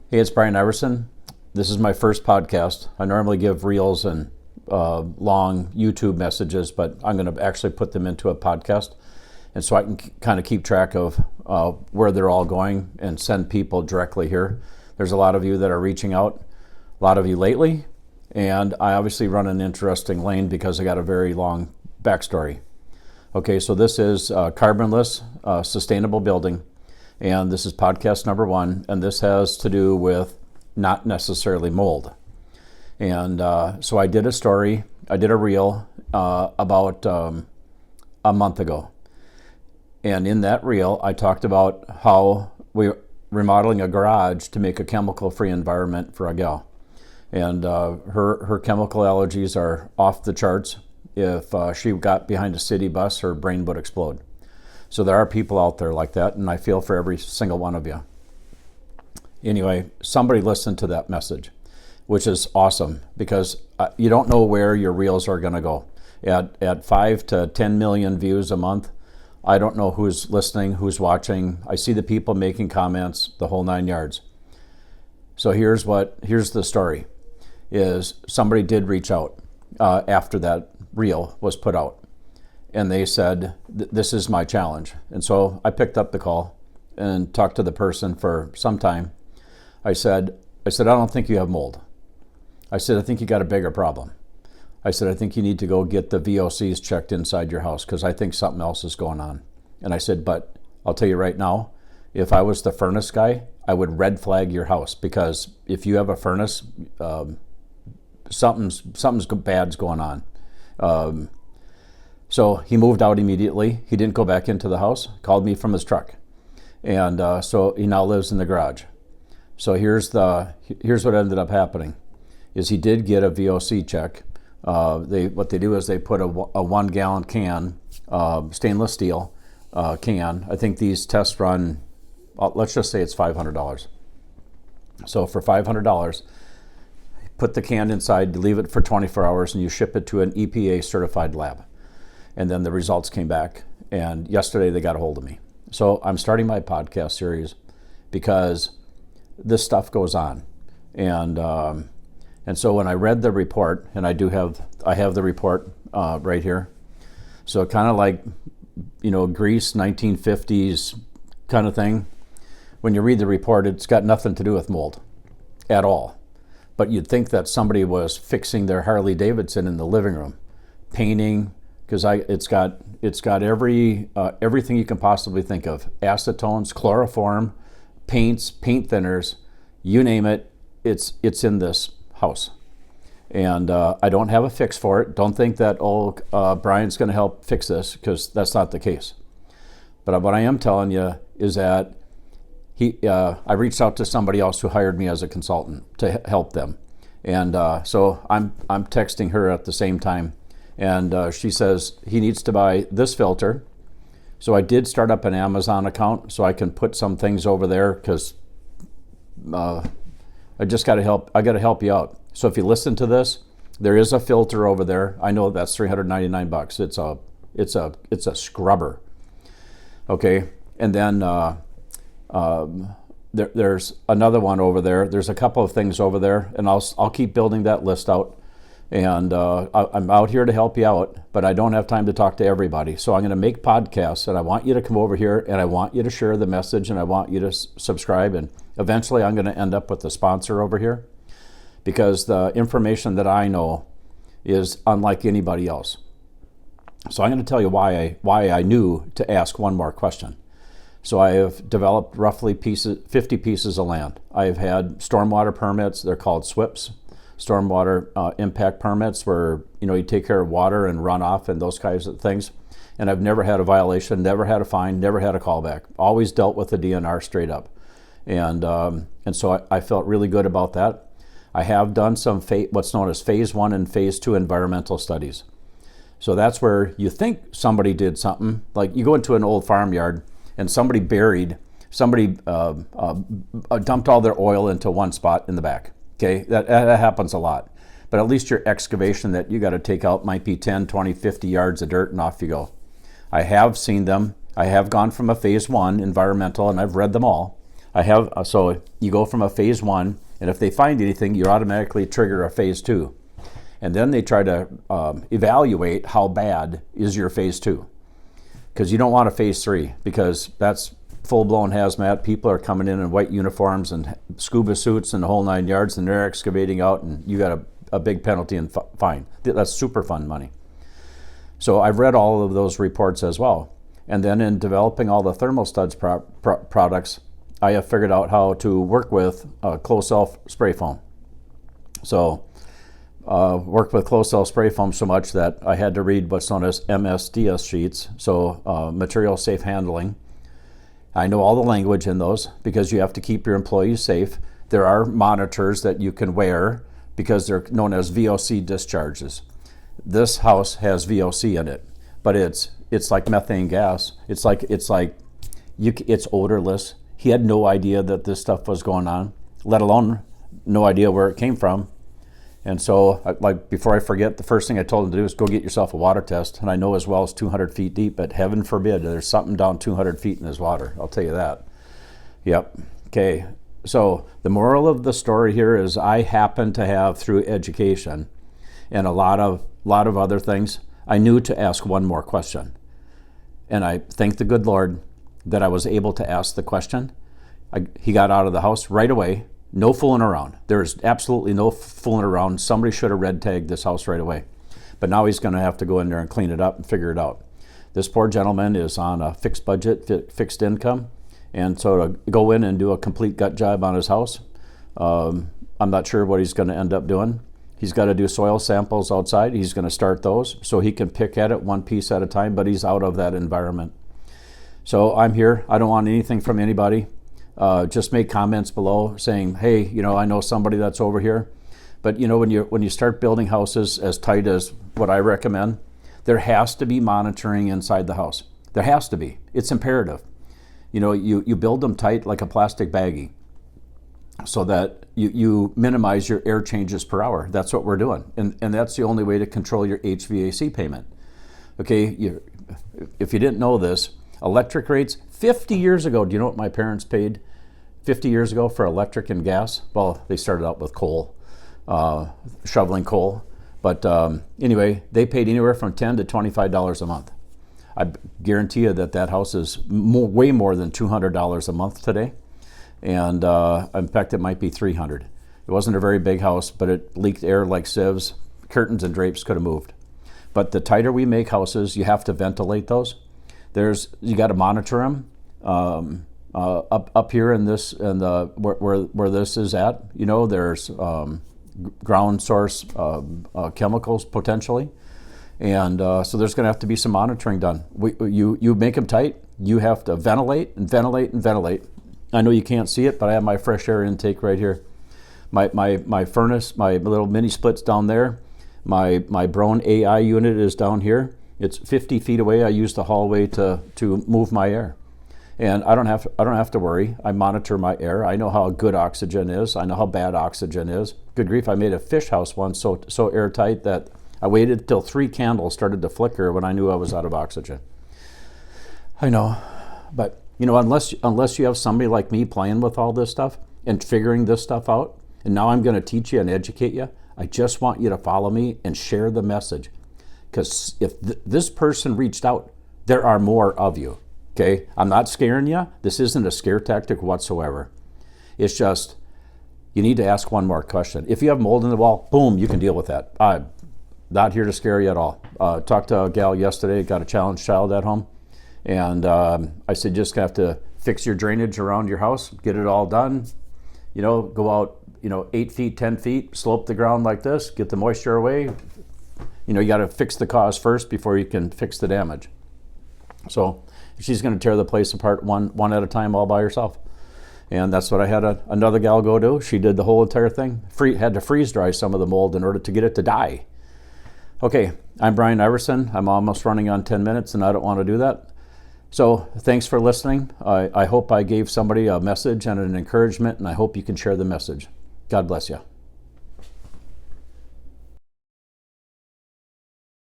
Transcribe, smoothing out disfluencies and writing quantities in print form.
Hey, it's Brian Iverson. This is my first podcast. I normally give reels and long YouTube messages, but I'm going to actually put them into a podcast. And so I can kind of keep track of where they're all going and send people directly here. There's a lot of you that are reaching out, a lot of you lately. And I obviously run an interesting lane because I got a very long backstory. Okay, so this is Carbonless, Sustainable Building. And this is podcast number 1, and this has to do with not necessarily mold. And so I did a reel about a month ago. And in that reel, I talked about how we're remodeling a garage to make a chemical-free environment for a gal. And her chemical allergies are off the charts. If she got behind a city bus, her brain would explode. So there are people out there like that, and I feel for every single one of you. Anyway, somebody listened to that message, which is awesome because you don't know where your reels are going to go. At 5 to 10 million views a month, I don't know who's listening, who's watching. I see the people making comments, the whole 9 yards. So here's the story, is somebody did reach out after that reel was put out. And they said, this is my challenge. And so I picked up the call and talked to the person for some time. I said, I don't think you have mold. I said, I think you got a bigger problem. I said, I think you need to go get the VOCs checked inside your house because I think something else is going on. And I said, but I'll tell you right now, if I was the furnace guy, I would red flag your house because if you have a furnace, something's bad's going on. So he moved out immediately. He didn't go back into the house, called me from his truck. And so he now lives in the garage. So here's what ended up happening, is he did get a VOC check. What they do is they put a 1 gallon can, stainless steel can. I think these tests run, let's just say it's $500. So for $500, put the can inside, leave it for 24 hours, and you ship it to an EPA certified lab. And then the results came back, and yesterday they got a hold of me. So I'm starting my podcast series because this stuff goes on. And so when I read the report, and I have the report right here. So kind of like, Greece, 1950s kind of thing. When you read the report, it's got nothing to do with mold at all. But you'd think that somebody was fixing their Harley Davidson in the living room, painting, because it's got everything you can possibly think of: acetones, chloroform, paints, paint thinners, you name it. It's in this house, and I don't have a fix for it. Don't think that Brian's going to help fix this, because that's not the case. But what I am telling you is that I reached out to somebody else who hired me as a consultant to help them, and so I'm texting her at the same time. And she says he needs to buy this filter. So I did start up an Amazon account so I can put some things over there, because I just got to help. I got to help you out. So if you listen to this, there is a filter over there. I know that's $399. It's a scrubber. Okay, and then there's another one over there. There's a couple of things over there, and I'll keep building that list out. And I'm out here to help you out, but I don't have time to talk to everybody. So I'm going to make podcasts, and I want you to come over here, and I want you to share the message, and I want you to subscribe. And eventually I'm going to end up with a sponsor over here, because the information that I know is unlike anybody else. So I'm going to tell you why I knew to ask one more question. So I have developed roughly 50 pieces of land. I have had stormwater permits. They're called SWIPs. Stormwater impact permits, where you take care of water and runoff and those kinds of things. And I've never had a violation, never had a fine, never had a callback. Always dealt with the DNR straight up. And so I felt really good about that. I have done some what's known as phase 1 and phase 2 environmental studies. So that's where you think somebody did something. Like you go into an old farmyard and somebody dumped all their oil into one spot in the back. Okay, that happens a lot. But at least your excavation that you got to take out might be 10, 20, 50 yards of dirt, and off you go. I have seen them. I have gone from a phase 1 environmental, and I've read them all. So you go from a phase 1, and if they find anything, you automatically trigger a phase 2. And then they try to evaluate how bad is your phase 2. Because you don't want a phase 3, because that's full-blown hazmat. People are coming in white uniforms and scuba suits and the whole 9 yards, and they're excavating out, and you got a big penalty and fine. That's super fun money. So I've read all of those reports as well. And then in developing all the thermal studs products, I have figured out how to work with closed cell spray foam. So worked with closed cell spray foam so much that I had to read what's known as MSDS sheets, so material safe handling. I know all the language in those because you have to keep your employees safe. There are monitors that you can wear because they're known as VOC discharges. This house has VOC in it, but it's like methane gas. It's odorless. He had no idea that this stuff was going on, let alone no idea where it came from. And so, like, before I forget, the first thing I told him to do is go get yourself a water test. And I know as well it's 200 feet deep, but heaven forbid there's something down 200 feet in his water. I'll tell you that. Yep. Okay. So the moral of the story here is I happen to have, through education and a lot of other things, I knew to ask one more question. And I thank the good Lord that I was able to ask the question. He got out of the house right away. No fooling around. There's absolutely no fooling around. Somebody should have red tagged this house right away. But now he's going to have to go in there and clean it up and figure it out. This poor gentleman is on a fixed budget, fixed income. And so to go in and do a complete gut job on his house, I'm not sure what he's going to end up doing. He's got to do soil samples outside. He's going to start those so he can pick at it one piece at a time, but he's out of that environment. So I'm here. I don't want anything from anybody. Just make comments below saying, hey, I know somebody that's over here. But when you start building houses as tight as what I recommend, there has to be monitoring inside the house. There has to be. It's imperative. You build them tight like a plastic baggie so that you minimize your air changes per hour. That's what we're doing. And that's the only way to control your HVAC payment. Okay, if you didn't know this, electric rates 50 years ago, do you know what my parents paid 50 years ago for electric and gas? Well, they started out with coal, shoveling coal. But anyway, they paid anywhere from $10 to $25 a month. I guarantee you that house is way more than $200 a month today. And in fact, it might be $300. It wasn't a very big house, but it leaked air like sieves. Curtains and drapes could have moved. But the tighter we make houses, you have to ventilate those. You got to monitor them up here in this and where this is at. There's ground source chemicals potentially, and so there's going to have to be some monitoring done. You make them tight. You have to ventilate and ventilate and ventilate. I know you can't see it, but I have my fresh air intake right here. My furnace, my little mini splits down there. My Brown AI unit is down here. It's 50 feet away. I use the hallway to move my air. And I don't have to worry. I monitor my air. I know how good oxygen is. I know how bad oxygen is. Good grief, I made a fish house once so airtight that I waited till 3 candles started to flicker when I knew I was out of oxygen. I know, but unless you have somebody like me playing with all this stuff and figuring this stuff out, and now I'm going to teach you and educate you, I just want you to follow me and share the message. Because if this person reached out, there are more of you. Okay, I'm not scaring you. This isn't a scare tactic whatsoever. It's just, you need to ask one more question. If you have mold in the wall, boom, you can deal with that. I'm not here to scare you at all. Talked to a gal yesterday, got a challenged child at home. And I said, just have to fix your drainage around your house, get it all done. Go out, 8 feet, 10 feet, slope the ground like this, get the moisture away. You got to fix the cause first before you can fix the damage. So she's going to tear the place apart one at a time all by herself. And that's what I had another gal go do. She did the whole entire thing. Had to freeze dry some of the mold in order to get it to die. Okay, I'm Brian Iverson. I'm almost running on 10 minutes and I don't want to do that. So thanks for listening. I hope I gave somebody a message and an encouragement, and I hope you can share the message. God bless you.